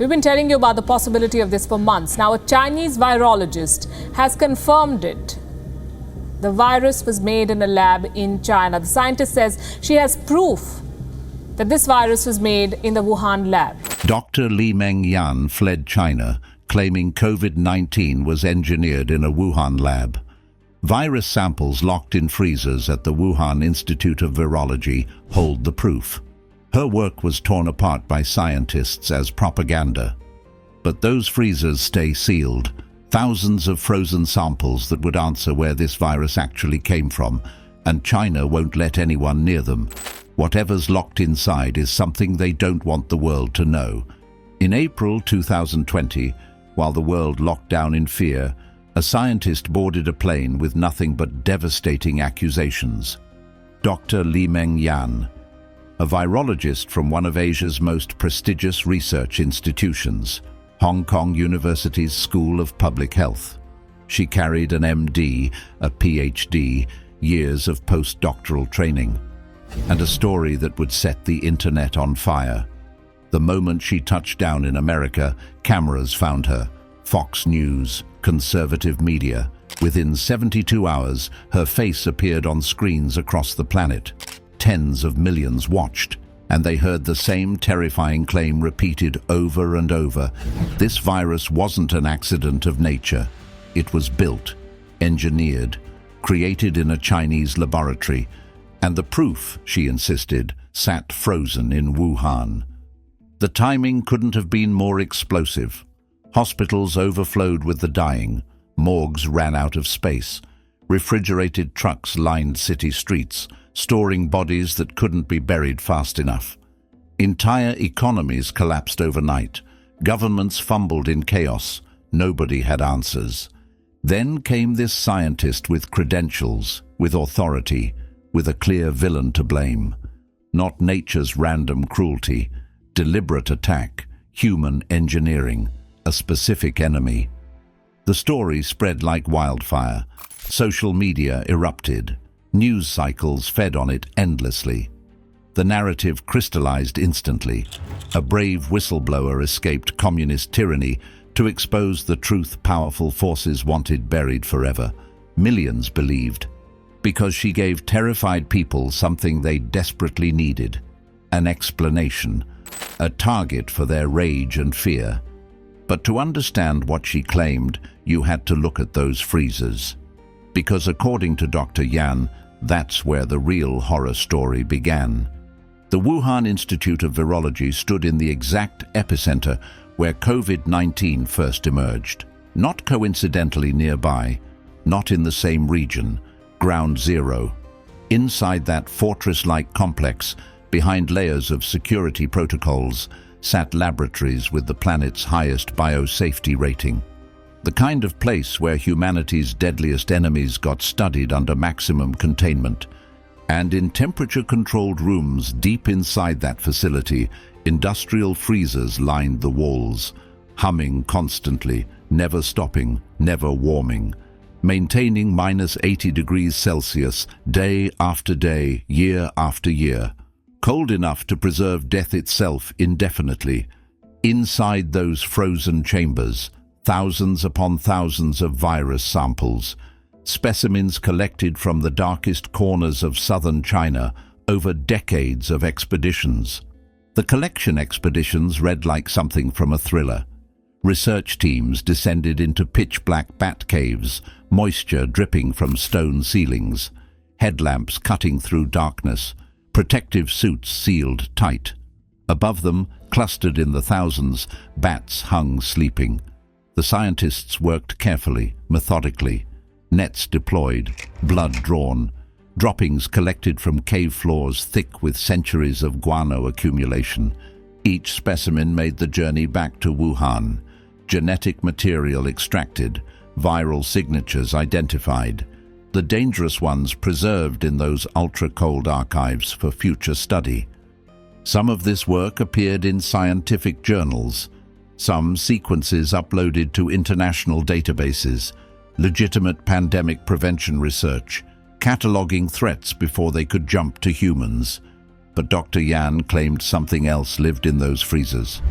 We've been telling you about the possibility of this for months. Now, a Chinese virologist has confirmed it. The virus was made in a lab in China. The scientist says she has proof that this virus was made in the Wuhan lab. Dr. Li-Meng Yan fled China, claiming COVID-19 was engineered in a Wuhan lab. Virus samples locked in freezers at the Wuhan Institute of Virology hold the proof. Her work was torn apart by scientists as propaganda. But those freezers stay sealed. Thousands of frozen samples that would answer where this virus actually came from, and China won't let anyone near them. Whatever's locked inside is something they don't want the world to know. In April 2020, while the world locked down in fear, a scientist boarded a plane with nothing but devastating accusations. Dr. Li-Meng Yan, a virologist from one of Asia's most prestigious research institutions, Hong Kong University's School of Public Health. She carried an MD, a PhD, years of postdoctoral training, and a story that would set the internet on fire. The moment she touched down in America, cameras found her. Fox News, conservative media. Within 72 hours, her face appeared on screens across the planet. Tens of millions watched, and they heard the same terrifying claim repeated over and over. This virus wasn't an accident of nature. It was built, engineered, created in a Chinese laboratory, and the proof, she insisted, sat frozen in Wuhan. The timing couldn't have been more explosive. Hospitals overflowed with the dying, morgues ran out of space, refrigerated trucks lined city streets, storing bodies that couldn't be buried fast enough. Entire economies collapsed overnight. Governments fumbled in chaos. Nobody had answers. Then came this scientist with credentials, with authority, with a clear villain to blame. Not nature's random cruelty, deliberate attack, human engineering, a specific enemy. The story spread like wildfire. Social media erupted. News cycles fed on it endlessly. The narrative crystallized instantly. A brave whistleblower escaped communist tyranny to expose the truth powerful forces wanted buried forever. Millions believed, because she gave terrified people something they desperately needed: an explanation, a target for their rage and fear. But to understand what she claimed, you had to look at those freezers. Because according to Dr. Yan, that's where the real horror story began. The Wuhan Institute of Virology stood in the exact epicenter where COVID-19 first emerged. Not coincidentally nearby, not in the same region, ground zero. Inside that fortress-like complex, behind layers of security protocols, sat laboratories with the planet's highest biosafety rating. The kind of place where humanity's deadliest enemies got studied under maximum containment. And in temperature-controlled rooms deep inside that facility, industrial freezers lined the walls, humming constantly, never stopping, never warming, maintaining -80 degrees Celsius day after day, year after year, cold enough to preserve death itself indefinitely. Inside those frozen chambers, thousands upon thousands of virus samples, specimens collected from the darkest corners of southern China over decades of expeditions. The collection expeditions read like something from a thriller. Research teams descended into pitch-black bat caves, moisture dripping from stone ceilings, headlamps cutting through darkness, protective suits sealed tight. Above them, clustered in the thousands, bats hung sleeping. The scientists worked carefully, methodically. Nets deployed, blood drawn, droppings collected from cave floors thick with centuries of guano accumulation. Each specimen made the journey back to Wuhan. Genetic material extracted, viral signatures identified. The dangerous ones preserved in those ultra-cold archives for future study. Some of this work appeared in scientific journals, some sequences uploaded to international databases, legitimate pandemic prevention research, cataloging threats before they could jump to humans. But Dr. Yan claimed something else lived in those freezers.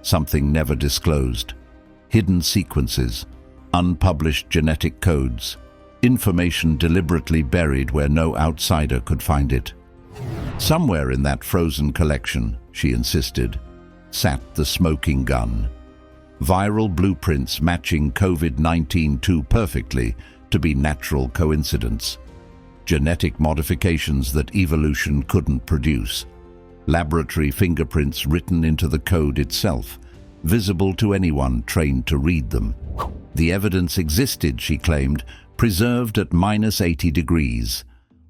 something never disclosed. Hidden sequences, unpublished genetic codes, information deliberately buried where no outsider could find it. Somewhere in that frozen collection, she insisted, sat the smoking gun. Viral blueprints matching COVID-19 too perfectly to be natural coincidence. Genetic modifications that evolution couldn't produce. Laboratory fingerprints written into the code itself, visible to anyone trained to read them. The evidence existed, she claimed, preserved at -80 degrees,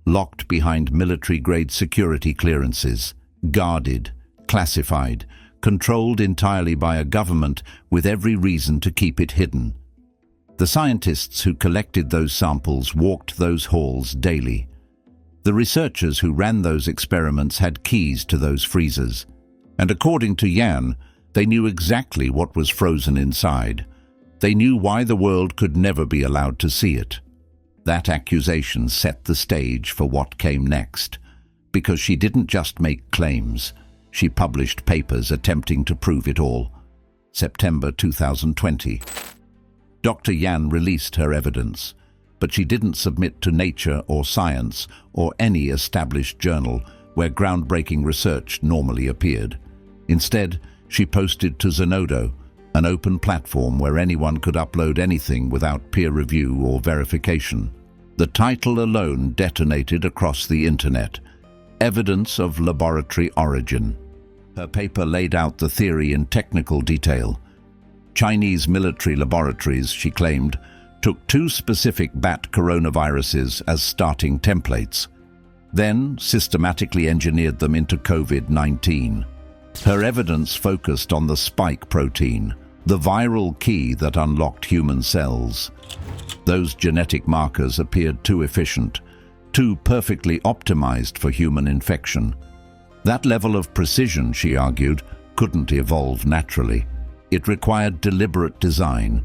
locked behind military-grade security clearances, guarded, classified, controlled entirely by a government with every reason to keep it hidden. The scientists who collected those samples walked those halls daily. The researchers who ran those experiments had keys to those freezers, and according to Yan, they knew exactly what was frozen inside. They knew why the world could never be allowed to see it. That accusation set the stage for what came next, because she didn't just make claims, she published papers attempting to prove it all. September 2020. Dr. Yan released her evidence, but she didn't submit to Nature or Science or any established journal where groundbreaking research normally appeared. Instead, she posted to Zenodo, an open platform where anyone could upload anything without peer review or verification. The title alone detonated across the internet. Evidence of laboratory origin. Her paper laid out the theory in technical detail. Chinese military laboratories, she claimed, took 2 specific bat coronaviruses as starting templates, then systematically engineered them into COVID-19. Her evidence focused on the spike protein, the viral key that unlocked human cells. Those genetic markers appeared too efficient, too perfectly optimized for human infection. That level of precision, she argued, couldn't evolve naturally. It required deliberate design.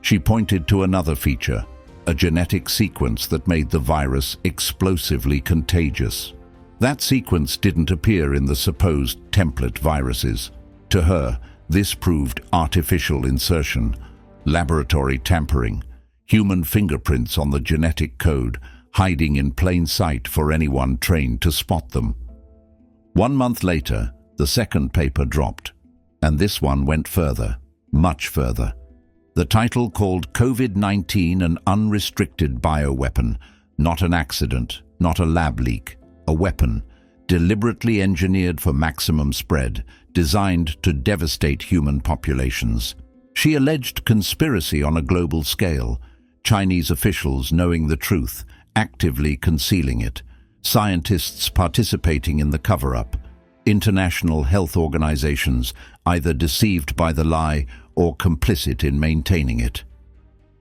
She pointed to another feature, a genetic sequence that made the virus explosively contagious. That sequence didn't appear in the supposed template viruses. To her, this proved artificial insertion, laboratory tampering, human fingerprints on the genetic code, hiding in plain sight for anyone trained to spot them. 1 month later, the second paper dropped, and this one went further, much further. The title called COVID-19 an unrestricted bioweapon, not an accident, not a lab leak, a weapon, deliberately engineered for maximum spread, designed to devastate human populations. She alleged conspiracy on a global scale, Chinese officials knowing the truth, actively concealing it, scientists participating in the cover-up, international health organizations either deceived by the lie or complicit in maintaining it.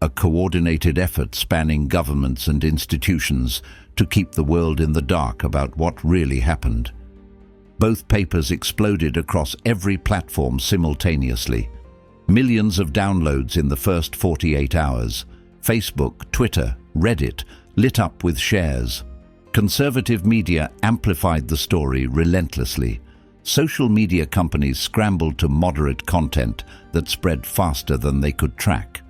A coordinated effort spanning governments and institutions to keep the world in the dark about what really happened. Both papers exploded across every platform simultaneously. Millions of downloads in the first 48 hours. Facebook, Twitter, Reddit lit up with shares. Conservative media amplified the story relentlessly. Social media companies scrambled to moderate content that spread faster than they could track.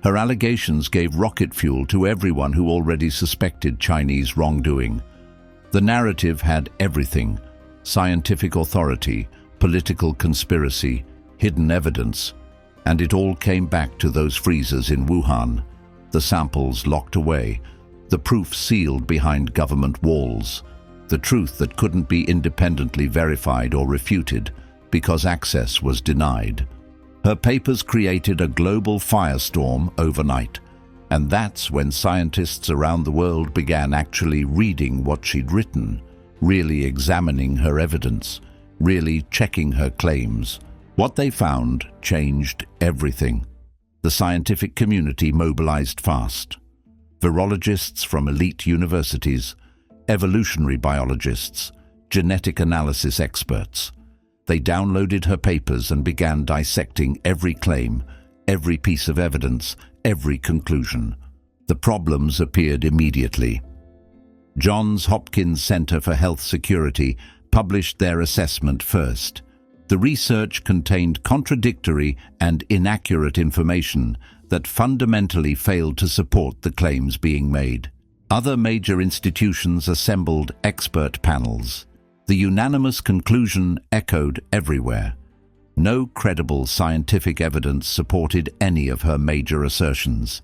Her allegations gave rocket fuel to everyone who already suspected Chinese wrongdoing. The narrative had everything: scientific authority, political conspiracy, hidden evidence, and it all came back to those freezers in Wuhan, the samples locked away, the proof sealed behind government walls, the truth that couldn't be independently verified or refuted because access was denied. Her papers created a global firestorm overnight, and that's when scientists around the world began actually reading what she'd written, really examining her evidence, really checking her claims. What they found changed everything. The scientific community mobilized fast. Virologists from elite universities, evolutionary biologists, genetic analysis experts. They downloaded her papers and began dissecting every claim, every piece of evidence, every conclusion. The problems appeared immediately. Johns Hopkins Center for Health Security published their assessment first. The research contained contradictory and inaccurate information that fundamentally failed to support the claims being made. Other major institutions assembled expert panels. The unanimous conclusion echoed everywhere. No credible scientific evidence supported any of her major assertions.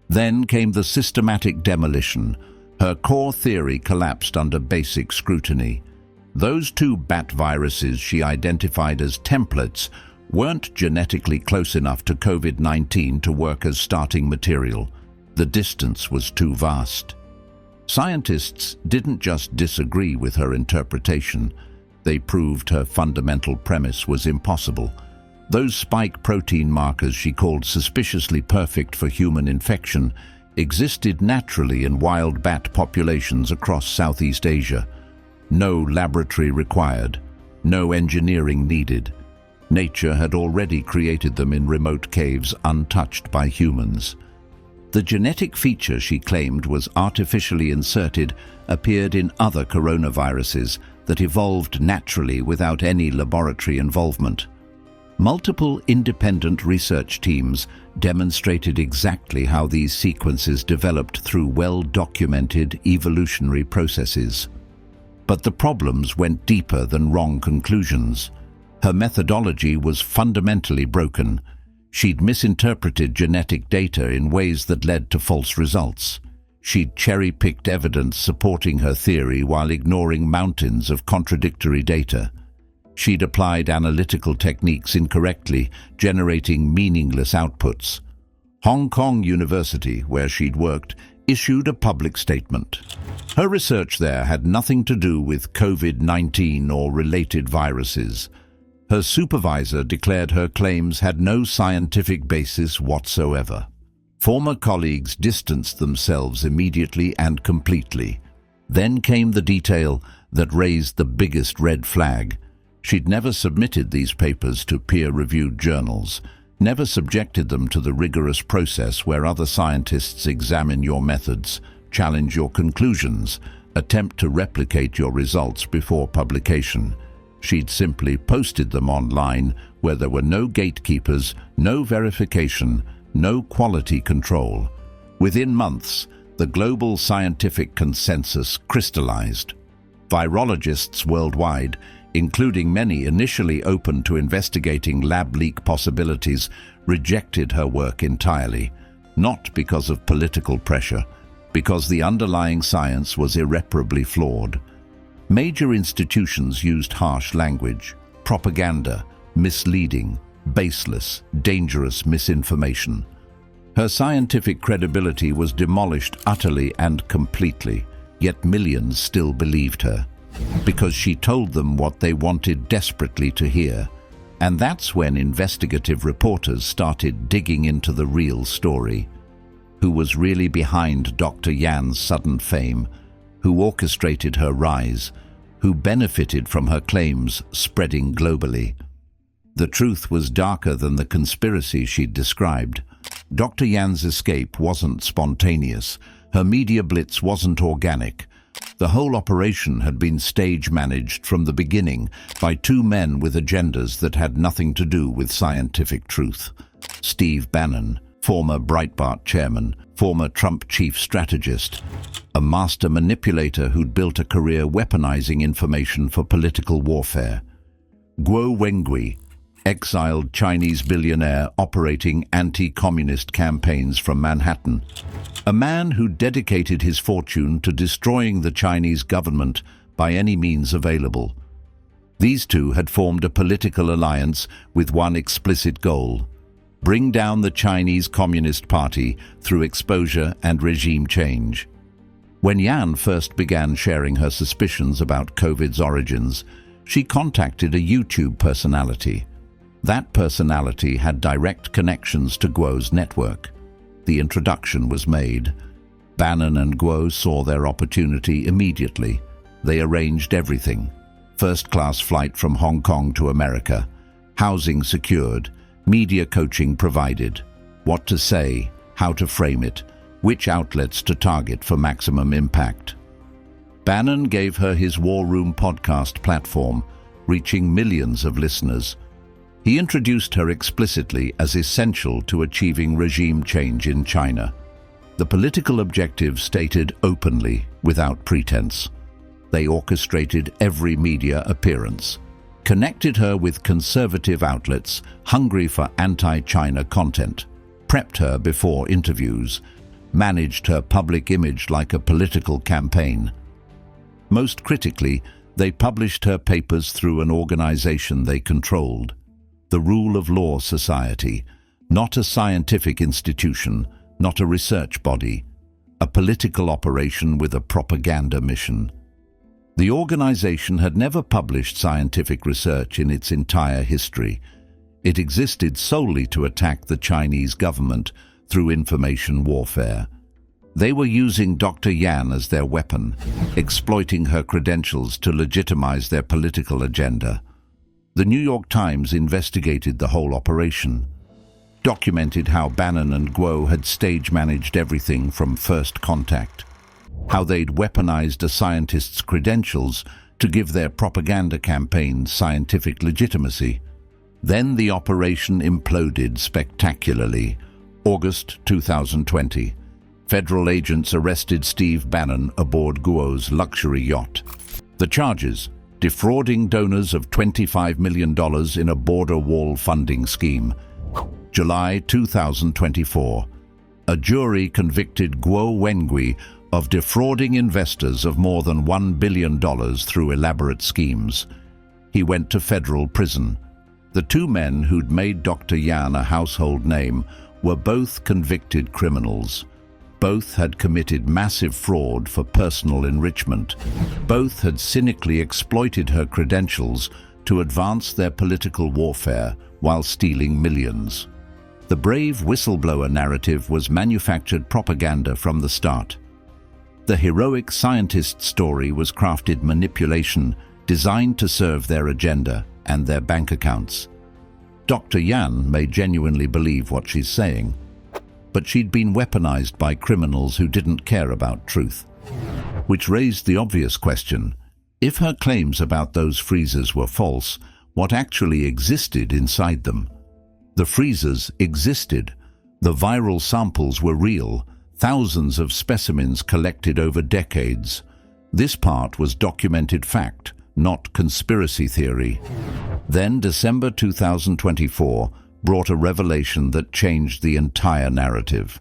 Then came the systematic demolition. Her core theory collapsed under basic scrutiny. Those 2 bat viruses she identified as templates weren't genetically close enough to COVID-19 to work as starting material. The distance was too vast. Scientists didn't just disagree with her interpretation, they proved her fundamental premise was impossible. Those spike protein markers she called suspiciously perfect for human infection existed naturally in wild bat populations across Southeast Asia. No laboratory required, no engineering needed. Nature had already created them in remote caves untouched by humans. The genetic feature she claimed was artificially inserted appeared in other coronaviruses that evolved naturally without any laboratory involvement. Multiple independent research teams demonstrated exactly how these sequences developed through well-documented evolutionary processes. But the problems went deeper than wrong conclusions. Her methodology was fundamentally broken. She'd misinterpreted genetic data in ways that led to false results. She'd cherry-picked evidence supporting her theory while ignoring mountains of contradictory data. She'd applied analytical techniques incorrectly, generating meaningless outputs. Hong Kong University, where she'd worked, issued a public statement. Her research there had nothing to do with COVID-19 or related viruses. Her supervisor declared her claims had no scientific basis whatsoever. Former colleagues distanced themselves immediately and completely. Then came the detail that raised the biggest red flag. She'd never submitted these papers to peer-reviewed journals, never subjected them to the rigorous process where other scientists examine your methods, challenge your conclusions, attempt to replicate your results before publication. She'd simply posted them online where there were no gatekeepers, no verification, no quality control. Within months, the global scientific consensus crystallized. Virologists worldwide, including many initially open to investigating lab leak possibilities, rejected her work entirely, not because of political pressure, because the underlying science was irreparably flawed. Major institutions used harsh language, propaganda, misleading, baseless, dangerous misinformation. Her scientific credibility was demolished utterly and completely, yet millions still believed her, because she told them what they wanted desperately to hear. And that's when investigative reporters started digging into the real story. Who was really behind Dr. Yan's sudden fame? Who orchestrated her rise? Who benefited from her claims spreading globally? The truth was darker than the conspiracy she'd described. Dr. Yan's escape wasn't spontaneous. Her media blitz wasn't organic. The whole operation had been stage-managed from the beginning by 2 men with agendas that had nothing to do with scientific truth. Steve Bannon, former Breitbart chairman, former Trump chief strategist, a master manipulator who'd built a career weaponizing information for political warfare. Guo Wengui, exiled Chinese billionaire operating anti-communist campaigns from Manhattan, a man who dedicated his fortune to destroying the Chinese government by any means available. These 2 had formed a political alliance with one explicit goal: bring down the Chinese Communist Party through exposure and regime change. When Yan first began sharing her suspicions about COVID's origins, she contacted a YouTube personality. That personality had direct connections to Guo's network. The introduction was made. Bannon and Guo saw their opportunity immediately. They arranged everything: first-class flight from Hong Kong to America, housing secured, media coaching provided, what to say, how to frame it, which outlets to target for maximum impact. Bannon gave her his War Room podcast platform, reaching millions of listeners. He introduced her explicitly as essential to achieving regime change in China. The political objective stated openly, without pretense. They orchestrated every media appearance, connected her with conservative outlets hungry for anti-China content, prepped her before interviews, managed her public image like a political campaign. Most critically, they published her papers through an organization they controlled, the Rule of Law Society, not a scientific institution, not a research body, a political operation with a propaganda mission. The organization had never published scientific research in its entire history. It existed solely to attack the Chinese government through information warfare. They were using Dr. Yan as their weapon, exploiting her credentials to legitimize their political agenda. The New York Times investigated the whole operation, documented how Bannon and Guo had stage-managed everything from first contact, how they'd weaponized a scientist's credentials to give their propaganda campaign scientific legitimacy. Then the operation imploded spectacularly. August 2020. Federal agents arrested Steve Bannon aboard Guo's luxury yacht. The charges: defrauding donors of $25 million in a border wall funding scheme. July 2024. A jury convicted Guo Wengui of defrauding investors of more than $1 billion through elaborate schemes. He went to federal prison. The two men who'd made Dr. Yan a household name were both convicted criminals. Both had committed massive fraud for personal enrichment. Both had cynically exploited her credentials to advance their political warfare while stealing millions. The brave whistleblower narrative was manufactured propaganda from the start. The heroic scientist story was crafted manipulation designed to serve their agenda and their bank accounts. Dr. Yan may genuinely believe what she's saying, but she'd been weaponized by criminals who didn't care about truth. Which raised the obvious question: if her claims about those freezers were false, what actually existed inside them? The freezers existed. The viral samples were real, thousands of specimens collected over decades. This part was documented fact, not conspiracy theory. Then December 2024 brought a revelation that changed the entire narrative.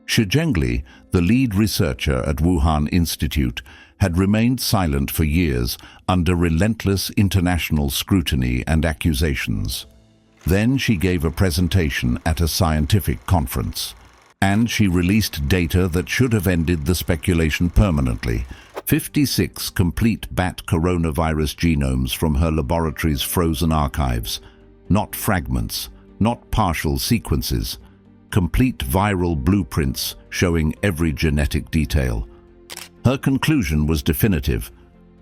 Shi Zhengli, the lead researcher at Wuhan Institute, had remained silent for years under relentless international scrutiny and accusations. Then she gave a presentation at a scientific conference, and she released data that should have ended the speculation permanently. 56 complete bat coronavirus genomes from her laboratory's frozen archives. Not fragments, not partial sequences. Complete viral blueprints showing every genetic detail. Her conclusion was definitive.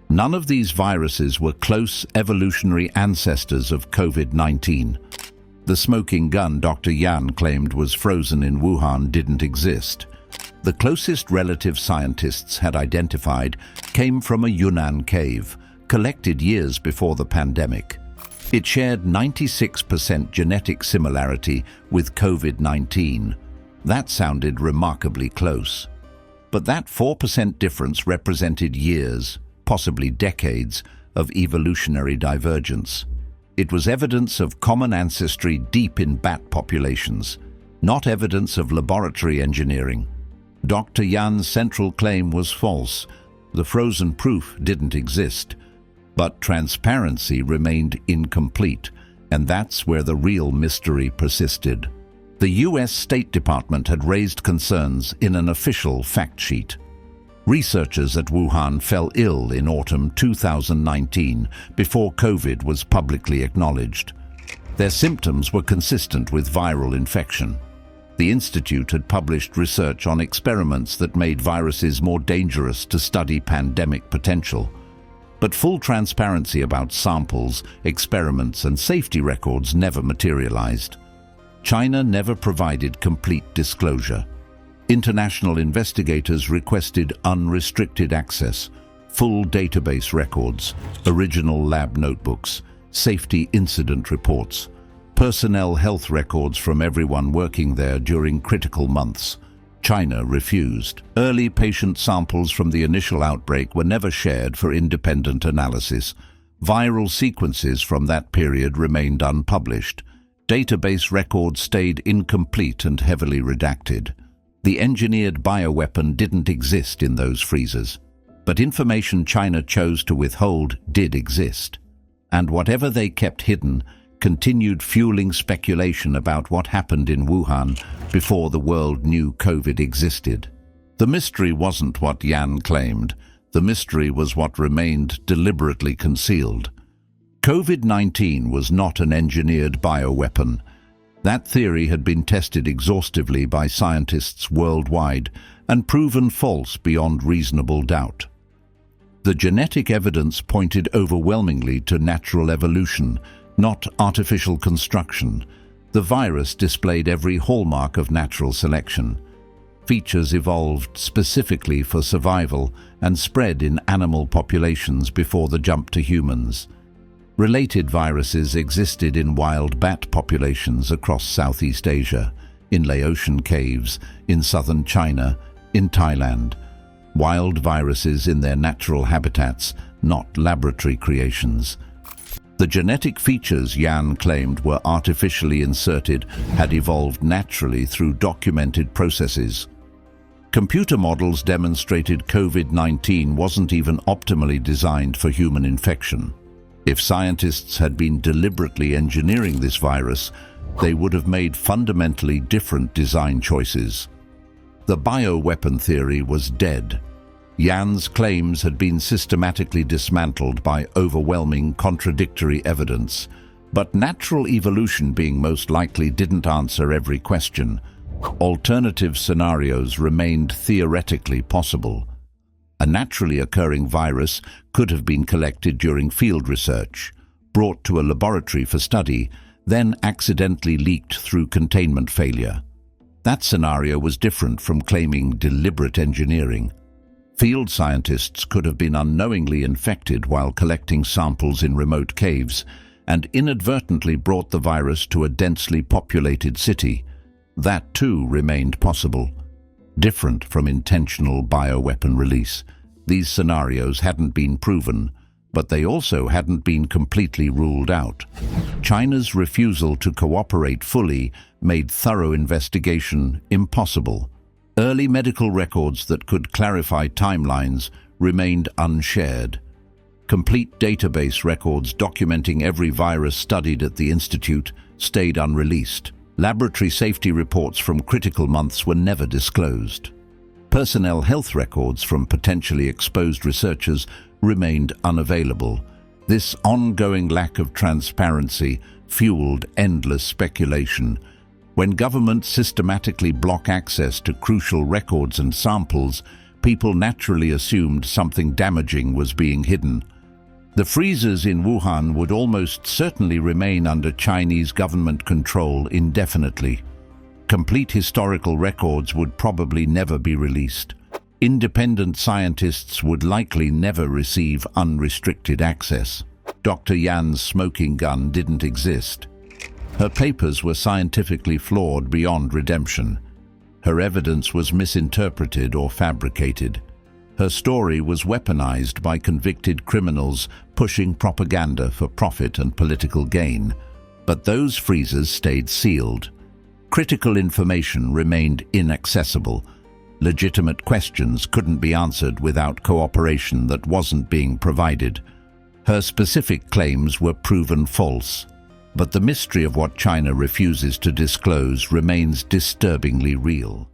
None of these viruses were close evolutionary ancestors of COVID-19. The smoking gun Dr. Yan claimed was frozen in Wuhan didn't exist. The closest relative scientists had identified came from a Yunnan cave, collected years before the pandemic. It shared 96% genetic similarity with COVID-19. That sounded remarkably close. But that 4% difference represented years, possibly decades, of evolutionary divergence. It was evidence of common ancestry deep in bat populations, not evidence of laboratory engineering. Dr. Yan's central claim was false. The frozen proof didn't exist. But transparency remained incomplete, and that's where the real mystery persisted. The US State Department had raised concerns in an official fact sheet. Researchers at Wuhan fell ill in autumn 2019 before COVID was publicly acknowledged. Their symptoms were consistent with viral infection. The institute had published research on experiments that made viruses more dangerous to study pandemic potential. But full transparency about samples, experiments, and safety records never materialized. China never provided complete disclosure. International investigators requested unrestricted access, full database records, original lab notebooks, safety incident reports, personnel health records from everyone working there during critical months. China refused. Early patient samples from the initial outbreak were never shared for independent analysis. Viral sequences from that period remained unpublished. Database records stayed incomplete and heavily redacted. The engineered bioweapon didn't exist in those freezers. But information China chose to withhold did exist. And whatever they kept hidden continued fueling speculation about what happened in Wuhan before the world knew COVID existed. The mystery wasn't what Yan claimed. The mystery was what remained deliberately concealed. COVID-19 was not an engineered bioweapon. That theory had been tested exhaustively by scientists worldwide and proven false beyond reasonable doubt. The genetic evidence pointed overwhelmingly to natural evolution, not artificial construction. The virus displayed every hallmark of natural selection. Features evolved specifically for survival and spread in animal populations before the jump to humans. Related viruses existed in wild bat populations across Southeast Asia, in Laotian caves, in southern China, in Thailand. Wild viruses in their natural habitats, not laboratory creations. The genetic features Yan claimed were artificially inserted had evolved naturally through documented processes. Computer models demonstrated COVID-19 wasn't even optimally designed for human infection. If scientists had been deliberately engineering this virus, they would have made fundamentally different design choices. The bioweapon theory was dead. Yan's claims had been systematically dismantled by overwhelming contradictory evidence, but natural evolution being most likely didn't answer every question. Alternative scenarios remained theoretically possible. A naturally occurring virus could have been collected during field research, brought to a laboratory for study, then accidentally leaked through containment failure. That scenario was different from claiming deliberate engineering. Field scientists could have been unknowingly infected while collecting samples in remote caves and inadvertently brought the virus to a densely populated city. That too remained possible. Different from intentional bioweapon release, these scenarios hadn't been proven, but they also hadn't been completely ruled out. China's refusal to cooperate fully made thorough investigation impossible. Early medical records that could clarify timelines remained unshared. Complete database records documenting every virus studied at the institute stayed unreleased. Laboratory safety reports from critical months were never disclosed. Personnel health records from potentially exposed researchers remained unavailable. This ongoing lack of transparency fueled endless speculation. When governments systematically block access to crucial records and samples, people naturally assumed something damaging was being hidden. The freezers in Wuhan would almost certainly remain under Chinese government control indefinitely. Complete historical records would probably never be released. Independent scientists would likely never receive unrestricted access. Dr. Yan's smoking gun didn't exist. Her papers were scientifically flawed beyond redemption. Her evidence was misinterpreted or fabricated. Her story was weaponized by convicted criminals pushing propaganda for profit and political gain. But those freezers stayed sealed. Critical information remained inaccessible. Legitimate questions couldn't be answered without cooperation that wasn't being provided. Her specific claims were proven false. But the mystery of what China refuses to disclose remains disturbingly real.